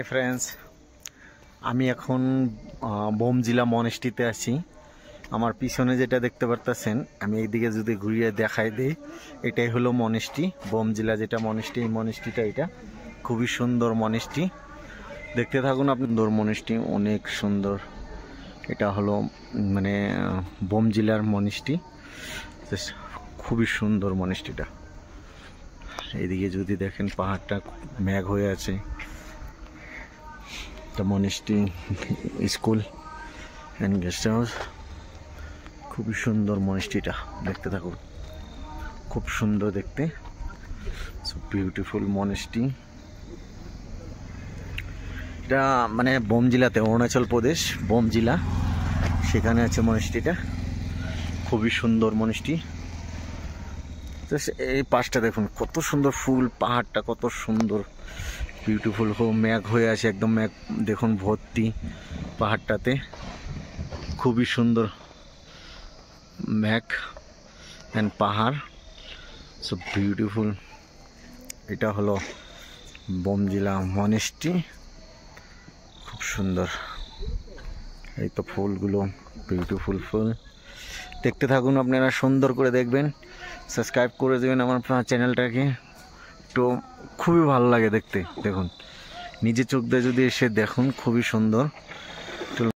Friends, আমি এখন বোমজিলা মনেস্ট্রিতে আছি। আমার পিছনে যেটা দেখতে পারতেছেন, আমি এইদিকে যদি ঘুরিয়ে দেখাই দিই, এটাই হলো মনেস্ট্রি বোমজিলা, যেটা মনেস্ট্রি। এই মনেস্ট্রিটা এটা খুবই সুন্দর মনেস্ট্রি, দেখতে থাকুন আপনি। সুন্দর মনেস্ট্রি, অনেক সুন্দর। এটা হলো মানে বোমজিলার মনেস্ট্রি, খুবই সুন্দর মনেস্ট্রিটা। এইদিকে যদি দেখেন পাহাড়টা মেঘ হয়ে আছে। Monastery, school and guest house, খুবই সুন্দর মনেস্ট্রিটা, দেখতে থাকুন। খুব সুন্দর দেখতে, সো বিউটিফুল মনেস্ট্রি। এটা মানে বোমজিলাতে, অরুণাচল প্রদেশ বোমজিলা, সেখানে আছে মনেস্ট্রিটা। খুবই সুন্দর মনেস্ট্রি। তো এই পাশটা দেখুন কত সুন্দর, ফুল পাহাড়টা কত সুন্দর, বিউটিফুল। মেঘ হয়ে আছে একদম, মেঘ দেখুন ভর্তি পাহাড়টাতে, খুবই সুন্দর মেঘ অ্যান্ড পাহাড়, সো বিউটিফুল। এটা হলো বোমজিলা মনেস্ট্রি, খুব সুন্দর। এই তো ফুলগুলো, বিউটিফুল ফুল। দেখতে থাকুন আপনারা, সুন্দর করে দেখবেন, সাবস্ক্রাইব করে দেবেন আমার চ্যানেলটাকে। তো খুবই ভালো লাগে দেখতে, দেখুন নিজে চোখ দিয়ে যদি এসে দেখুন, খুবই সুন্দর।